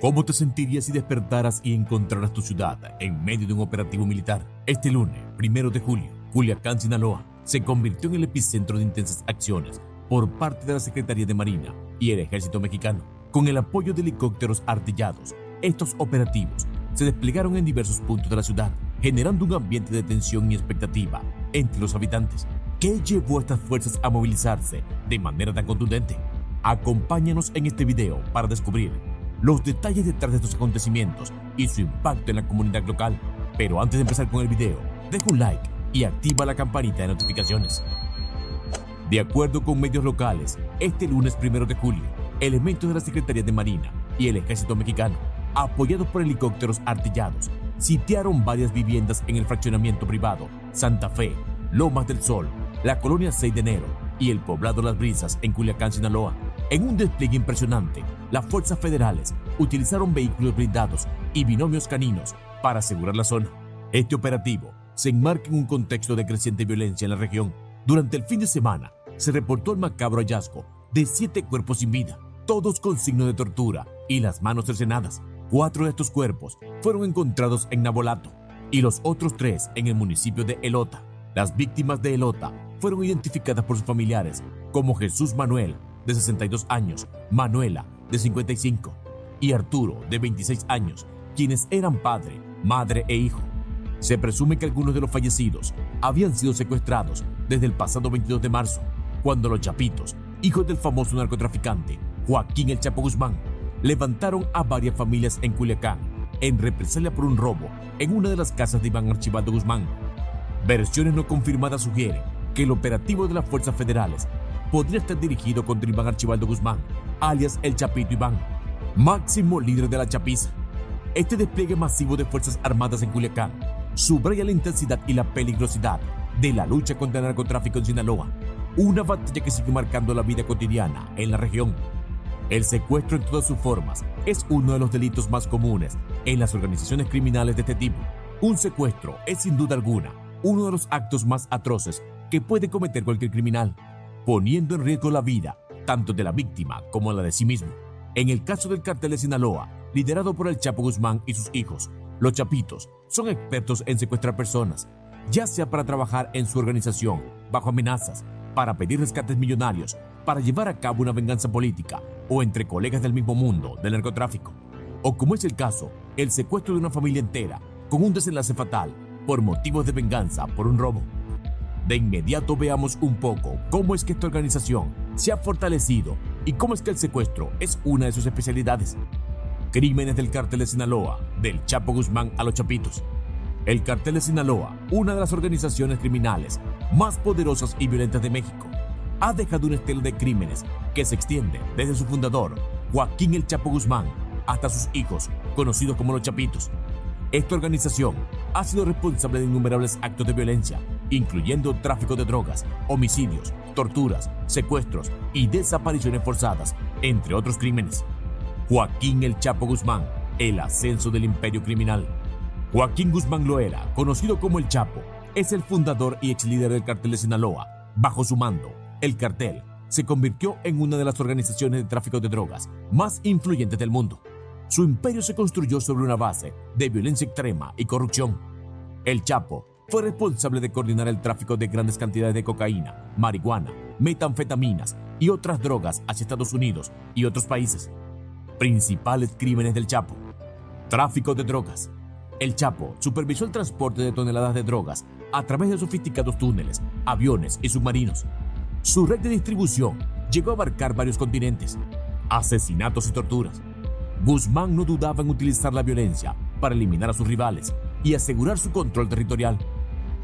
¿Cómo te sentirías si despertaras y encontraras tu ciudad en medio de un operativo militar? Este lunes, 1 de julio, Culiacán, Sinaloa, se convirtió en el epicentro de intensas acciones por parte de la Secretaría de Marina y el Ejército Mexicano. Con el apoyo de helicópteros artillados, estos operativos se desplegaron en diversos puntos de la ciudad, generando un ambiente de tensión y expectativa entre los habitantes. ¿Qué llevó a estas fuerzas a movilizarse de manera tan contundente? Acompáñanos en este video para descubrir los detalles detrás de estos acontecimientos y su impacto en la comunidad local. Pero antes de empezar con el video, deja un like y activa la campanita de notificaciones. De acuerdo con medios locales, este lunes 1 de julio, elementos de la Secretaría de Marina y el Ejército Mexicano, apoyados por helicópteros artillados, sitiaron varias viviendas en el fraccionamiento privado Santa Fe, Lomas del Sol, la colonia 6 de enero y el poblado Las Brisas en Culiacán, Sinaloa. En un despliegue impresionante, las fuerzas federales utilizaron vehículos blindados y binomios caninos para asegurar la zona. Este operativo se enmarca en un contexto de creciente violencia en la región. Durante el fin de semana, se reportó el macabro hallazgo de 7 cuerpos sin vida, todos con signos de tortura y las manos cercenadas. 4 de estos cuerpos fueron encontrados en Navolato y los otros 3 en el municipio de Elota. Las víctimas de Elota fueron identificadas por sus familiares como Jesús Manuel, de 62 años, Manuela, de 55, y Arturo, de 26 años, quienes eran padre, madre e hijo. Se presume que algunos de los fallecidos habían sido secuestrados desde el pasado 22 de marzo, cuando los Chapitos, hijos del famoso narcotraficante Joaquín El Chapo Guzmán, levantaron a varias familias en Culiacán en represalia por un robo en una de las casas de Iván Archibaldo Guzmán. Versiones no confirmadas sugieren que el operativo de las fuerzas federales podría estar dirigido contra Iván Archibaldo Guzmán, alias El Chapito Iván, máximo líder de la chapiza. Este despliegue masivo de fuerzas armadas en Culiacán subraya la intensidad y la peligrosidad de la lucha contra el narcotráfico en Sinaloa, una batalla que sigue marcando la vida cotidiana en la región. El secuestro en todas sus formas es uno de los delitos más comunes en las organizaciones criminales de este tipo. Un secuestro es sin duda alguna uno de los actos más atroces que puede cometer cualquier criminal, poniendo en riesgo la vida tanto de la víctima como la de sí mismo. En el caso del cartel de Sinaloa, liderado por el Chapo Guzmán y sus hijos, los Chapitos son expertos en secuestrar personas, ya sea para trabajar en su organización bajo amenazas, para pedir rescates millonarios, para llevar a cabo una venganza política o entre colegas del mismo mundo del narcotráfico, o como es el caso, el secuestro de una familia entera con un desenlace fatal por motivos de venganza por un robo. De inmediato veamos un poco cómo es que esta organización se ha fortalecido y cómo es que el secuestro es una de sus especialidades. Crímenes del cartel de Sinaloa, del Chapo Guzmán a los Chapitos. El cartel de Sinaloa, una de las organizaciones criminales más poderosas y violentas de México, ha dejado una estela de crímenes que se extiende desde su fundador, Joaquín El Chapo Guzmán, hasta sus hijos, conocidos como los Chapitos. Esta organización ha sido responsable de innumerables actos de violencia, incluyendo tráfico de drogas, homicidios, torturas, secuestros y desapariciones forzadas, entre otros crímenes. Joaquín El Chapo Guzmán, el ascenso del imperio criminal. Joaquín Guzmán Loera, conocido como El Chapo, es el fundador y ex líder del cartel de Sinaloa. Bajo su mando, el cartel se convirtió en una de las organizaciones de tráfico de drogas más influyentes del mundo. Su imperio se construyó sobre una base de violencia extrema y corrupción. El Chapo fue responsable de coordinar el tráfico de grandes cantidades de cocaína, marihuana, metanfetaminas y otras drogas hacia Estados Unidos y otros países. Principales crímenes del Chapo. Tráfico de drogas. El Chapo supervisó el transporte de toneladas de drogas a través de sofisticados túneles, aviones y submarinos. Su red de distribución llegó a abarcar varios continentes. Asesinatos y torturas. Guzmán no dudaba en utilizar la violencia para eliminar a sus rivales y asegurar su control territorial.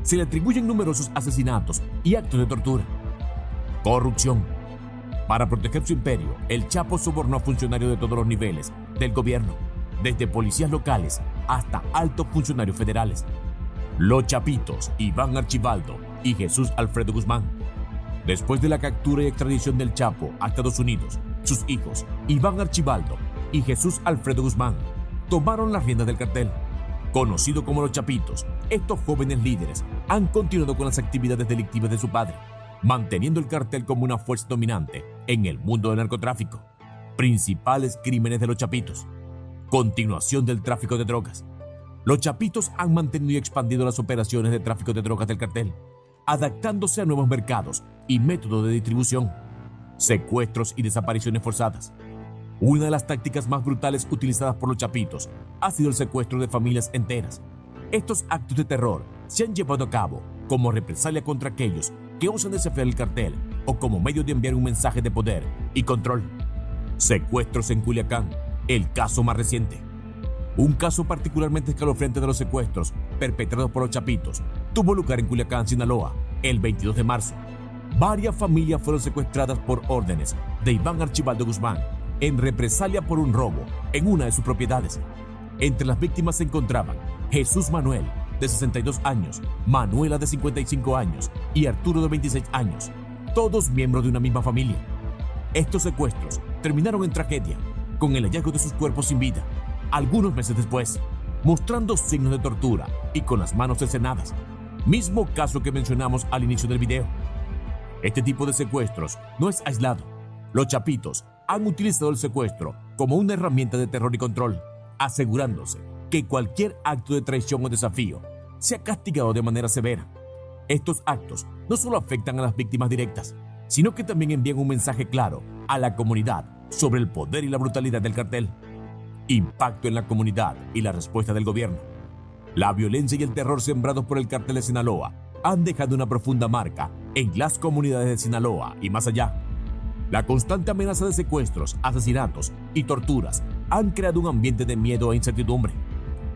Se le atribuyen numerosos asesinatos y actos de tortura. Corrupción. Para proteger su imperio, el Chapo sobornó a funcionarios de todos los niveles del gobierno, desde policías locales hasta altos funcionarios federales. Los Chapitos, Iván Archibaldo y Jesús Alfredo Guzmán. Después de la captura y extradición del Chapo a Estados Unidos, sus hijos, Iván Archibaldo y Jesús Alfredo Guzmán, tomaron las riendas del cartel. Conocido como los Chapitos, estos jóvenes líderes han continuado con las actividades delictivas de su padre, manteniendo el cartel como una fuerza dominante en el mundo del narcotráfico. Principales crímenes de los Chapitos. Continuación del tráfico de drogas. Los Chapitos han mantenido y expandido las operaciones de tráfico de drogas del cartel, adaptándose a nuevos mercados y métodos de distribución, secuestros y desapariciones forzadas. Una de las tácticas más brutales utilizadas por los Chapitos ha sido el secuestro de familias enteras. Estos actos de terror se han llevado a cabo como represalia contra aquellos que osan desafiar el cartel o como medio de enviar un mensaje de poder y control. Secuestros en Culiacán, el caso más reciente. Un caso particularmente escalofriante de los secuestros perpetrados por los Chapitos tuvo lugar en Culiacán, Sinaloa, el 22 de marzo. Varias familias fueron secuestradas por órdenes de Iván Archibaldo Guzmán en represalia por un robo en una de sus propiedades. Entre las víctimas se encontraban Jesús Manuel, de 62 años, Manuela, de 55 años y Arturo, de 26 años, todos miembros de una misma familia. Estos secuestros terminaron en tragedia, con el hallazgo de sus cuerpos sin vida, algunos meses después, mostrando signos de tortura y con las manos cercenadas, mismo caso que mencionamos al inicio del video. Este tipo de secuestros no es aislado. Los Chapitos han utilizado el secuestro como una herramienta de terror y control, asegurándose que cualquier acto de traición o desafío sea castigado de manera severa. Estos actos no solo afectan a las víctimas directas, sino que también envían un mensaje claro a la comunidad sobre el poder y la brutalidad del cartel. Impacto en la comunidad y la respuesta del gobierno. La violencia y el terror sembrados por el cartel de Sinaloa han dejado una profunda marca en las comunidades de Sinaloa y más allá. La constante amenaza de secuestros, asesinatos y torturas han creado un ambiente de miedo e incertidumbre.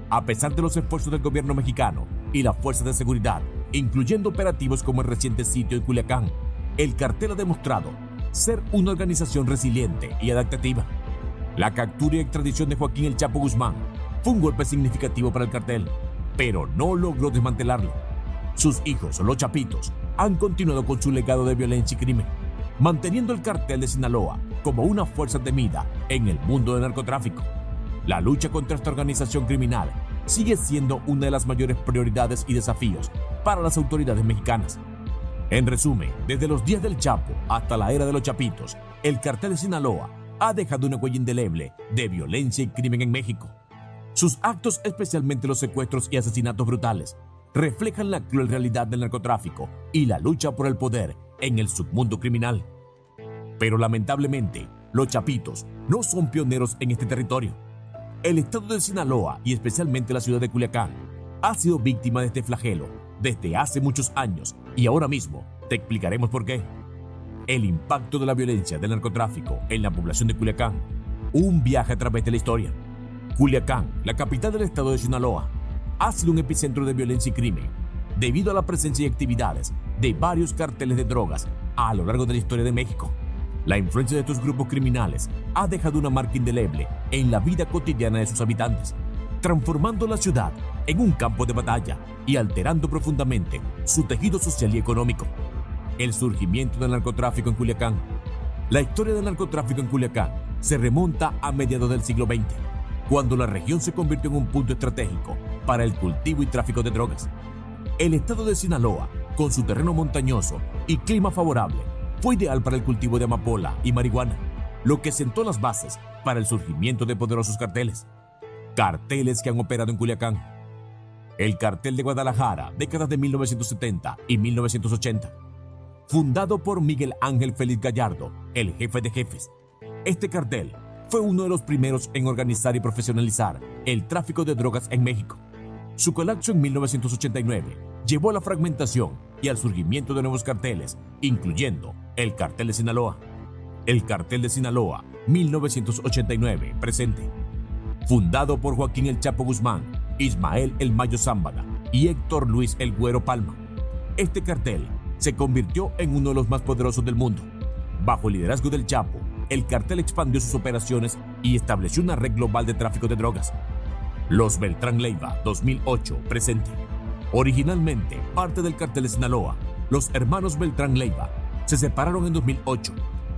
A pesar de los esfuerzos del gobierno mexicano y las fuerzas de seguridad, incluyendo operativos como el reciente sitio en Culiacán, el cartel ha demostrado ser una organización resiliente y adaptativa. La captura y extradición de Joaquín El Chapo Guzmán fue un golpe significativo para el cartel, pero no logró desmantelarlo. Sus hijos, los Chapitos, han continuado con su legado de violencia y crimen, manteniendo el cartel de Sinaloa como una fuerza temida en el mundo del narcotráfico. La lucha contra esta organización criminal sigue siendo una de las mayores prioridades y desafíos para las autoridades mexicanas. En resumen, desde los días del Chapo hasta la era de los Chapitos, el cartel de Sinaloa ha dejado una huella indeleble de violencia y crimen en México. Sus actos, especialmente los secuestros y asesinatos brutales, reflejan la cruel realidad del narcotráfico y la lucha por el poder en el submundo criminal. Pero lamentablemente, los Chapitos no son pioneros en este territorio. El estado de Sinaloa y especialmente la ciudad de Culiacán ha sido víctima de este flagelo desde hace muchos años y ahora mismo te explicaremos por qué. El impacto de la violencia del narcotráfico en la población de Culiacán. Un viaje a través de la historia. Culiacán, la capital del estado de Sinaloa, ha sido un epicentro de violencia y crimen debido a la presencia y actividades de varios carteles de drogas a lo largo de la historia de México. La influencia de estos grupos criminales ha dejado una marca indeleble en la vida cotidiana de sus habitantes, transformando la ciudad en un campo de batalla y alterando profundamente su tejido social y económico. El surgimiento del narcotráfico en Culiacán. La historia del narcotráfico en Culiacán se remonta a mediados del siglo XX, cuando la región se convirtió en un punto estratégico para el cultivo y tráfico de drogas. El estado de Sinaloa, con su terreno montañoso y clima favorable, fue ideal para el cultivo de amapola y marihuana, lo que sentó las bases para el surgimiento de poderosos carteles. Carteles que han operado en Culiacán. El cartel de Guadalajara, décadas de 1970 y 1980. Fundado por Miguel Ángel Félix Gallardo, el jefe de jefes. Este cartel fue uno de los primeros en organizar y profesionalizar el tráfico de drogas en México. Su colapso en 1989 llevó a la fragmentación y al surgimiento de nuevos carteles, incluyendo el Cartel de Sinaloa. El Cartel de Sinaloa, 1989, presente. Fundado por Joaquín El Chapo Guzmán, Ismael El Mayo Zambada y Héctor Luis El Güero Palma. Este cartel se convirtió en uno de los más poderosos del mundo. Bajo el liderazgo del Chapo, el cartel expandió sus operaciones y estableció una red global de tráfico de drogas. Los Beltrán Leiva, 2008, presente. Originalmente parte del cartel de Sinaloa, los hermanos Beltrán Leiva se separaron en 2008,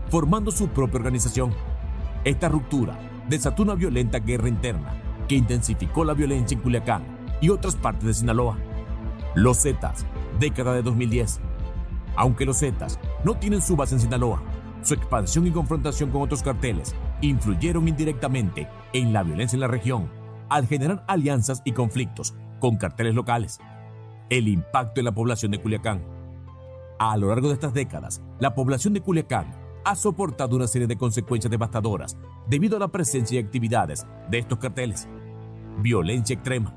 formando su propia organización. Esta ruptura desató una violenta guerra interna que intensificó la violencia en Culiacán y otras partes de Sinaloa. Los Zetas, década de 2010. Aunque los Zetas no tienen su base en Sinaloa, su expansión y confrontación con otros carteles influyeron indirectamente en la violencia en la región al generar alianzas y conflictos con carteles locales. El impacto en la población de Culiacán. A lo largo de estas décadas, la población de Culiacán ha soportado una serie de consecuencias devastadoras debido a la presencia y actividades de estos carteles. Violencia extrema.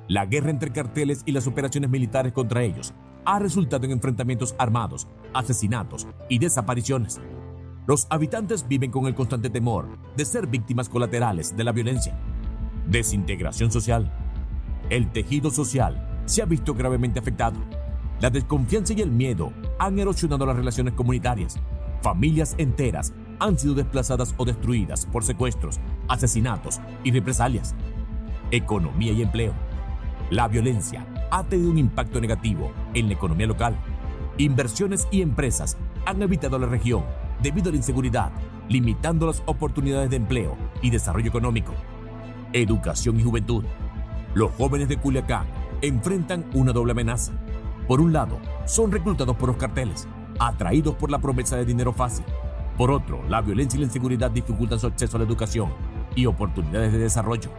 La guerra entre carteles y las operaciones militares contra ellos ha resultado en enfrentamientos armados, asesinatos y desapariciones. Los habitantes viven con el constante temor de ser víctimas colaterales de la violencia. Desintegración social. El tejido social se ha visto gravemente afectado. La desconfianza y el miedo han erosionado las relaciones comunitarias. Familias enteras han sido desplazadas o destruidas por secuestros, asesinatos y represalias. Economía y empleo. La violencia ha tenido un impacto negativo en la economía local. Inversiones y empresas han evitado la región debido a la inseguridad, limitando las oportunidades de empleo y desarrollo económico. Educación y juventud. Los jóvenes de Culiacán enfrentan una doble amenaza. Por un lado, son reclutados por los carteles, atraídos por la promesa de dinero fácil. Por otro, la violencia y la inseguridad dificultan su acceso a la educación y oportunidades de desarrollo.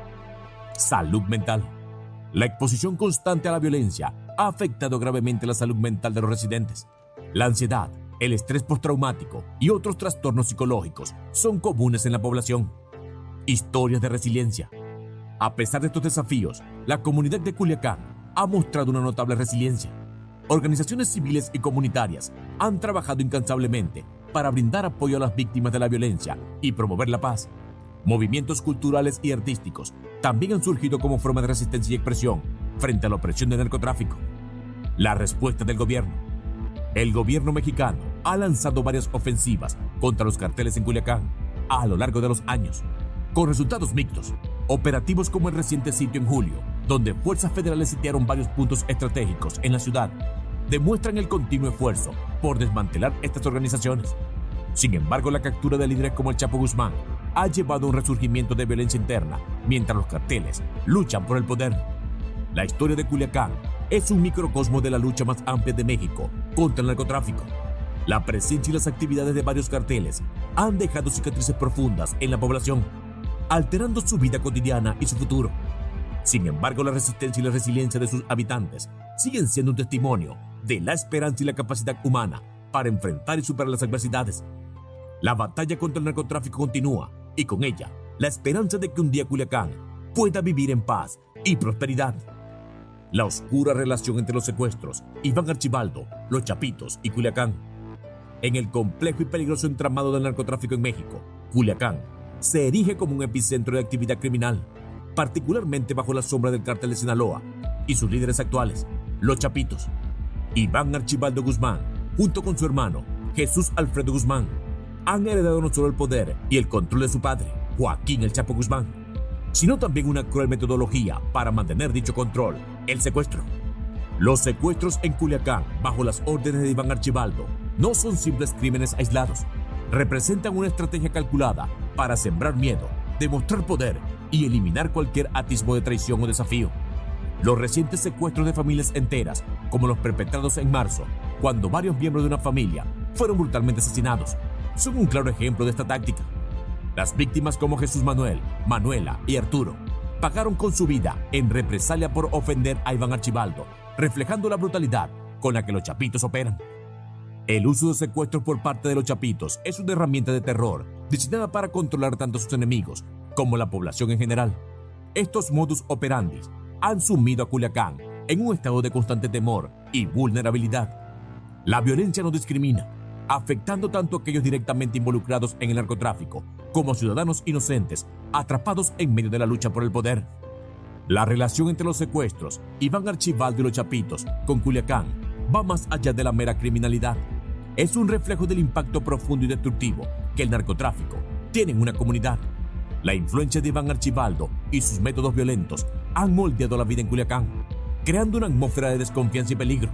Salud mental. La exposición constante a la violencia ha afectado gravemente la salud mental de los residentes. La ansiedad, el estrés postraumático y otros trastornos psicológicos son comunes en la población. Historias de resiliencia. A pesar de estos desafíos, la comunidad de Culiacán ha mostrado una notable resiliencia. Organizaciones civiles y comunitarias han trabajado incansablemente para brindar apoyo a las víctimas de la violencia y promover la paz. Movimientos culturales y artísticos también han surgido como forma de resistencia y expresión frente a la opresión del narcotráfico. La respuesta del gobierno. El gobierno mexicano ha lanzado varias ofensivas contra los carteles en Culiacán a lo largo de los años, con resultados mixtos. Operativos como el reciente sitio en julio, donde fuerzas federales sitiaron varios puntos estratégicos en la ciudad, demuestran el continuo esfuerzo por desmantelar estas organizaciones. Sin embargo, la captura de líderes como el Chapo Guzmán ha llevado a un resurgimiento de violencia interna, mientras los carteles luchan por el poder. La historia de Culiacán es un microcosmo de la lucha más amplia de México contra el narcotráfico. La presencia y las actividades de varios carteles han dejado cicatrices profundas en la población, alterando su vida cotidiana y su futuro. Sin embargo, la resistencia y la resiliencia de sus habitantes siguen siendo un testimonio de la esperanza y la capacidad humana para enfrentar y superar las adversidades. La batalla contra el narcotráfico continúa y con ella la esperanza de que un día Culiacán pueda vivir en paz y prosperidad. La oscura relación entre los secuestros, Iván Archibaldo, Los Chapitos y Culiacán. En el complejo y peligroso entramado del narcotráfico en México, Culiacán se erige como un epicentro de actividad criminal, particularmente bajo la sombra del cártel de Sinaloa y sus líderes actuales, Los Chapitos. Iván Archibaldo Guzmán, junto con su hermano, Jesús Alfredo Guzmán, han heredado no solo el poder y el control de su padre, Joaquín El Chapo Guzmán, sino también una cruel metodología para mantener dicho control, el secuestro. Los secuestros en Culiacán, bajo las órdenes de Iván Archibaldo, no son simples crímenes aislados. Representan una estrategia calculada para sembrar miedo, demostrar poder y eliminar cualquier atisbo de traición o desafío. Los recientes secuestros de familias enteras, como los perpetrados en marzo, cuando varios miembros de una familia fueron brutalmente asesinados, son un claro ejemplo de esta táctica. Las víctimas como Jesús Manuel, Manuela y Arturo pagaron con su vida en represalia por ofender a Iván Archibaldo, reflejando la brutalidad con la que los Chapitos operan. El uso de secuestros por parte de los Chapitos es una herramienta de terror diseñada para controlar tanto a sus enemigos como la población en general. Estos modus operandi han sumido a Culiacán en un estado de constante temor y vulnerabilidad. La violencia no discrimina, afectando tanto a aquellos directamente involucrados en el narcotráfico como a ciudadanos inocentes atrapados en medio de la lucha por el poder. La relación entre los secuestros, Iván Archibaldo y los Chapitos con Culiacán va más allá de la mera criminalidad. Es un reflejo del impacto profundo y destructivo que el narcotráfico tiene en una comunidad. La influencia de Iván Archibaldo y sus métodos violentos han moldeado la vida en Culiacán, creando una atmósfera de desconfianza y peligro.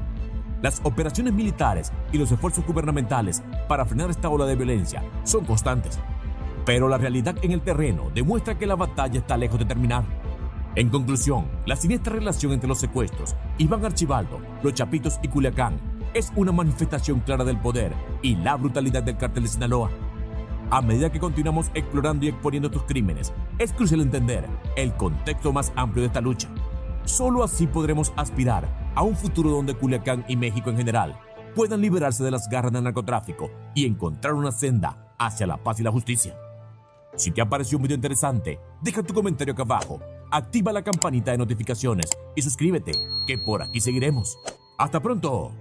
Las operaciones militares y los esfuerzos gubernamentales para frenar esta ola de violencia son constantes, pero la realidad en el terreno demuestra que la batalla está lejos de terminar. En conclusión, la siniestra relación entre los secuestros, Iván Archibaldo, los Chapitos y Culiacán es una manifestación clara del poder y la brutalidad del cártel de Sinaloa. A medida que continuamos explorando y exponiendo estos crímenes, es crucial entender el contexto más amplio de esta lucha. Solo así podremos aspirar a un futuro donde Culiacán y México en general puedan liberarse de las garras del narcotráfico y encontrar una senda hacia la paz y la justicia. Si te ha parecido un video interesante, deja tu comentario acá abajo, activa la campanita de notificaciones y suscríbete, que por aquí seguiremos. ¡Hasta pronto!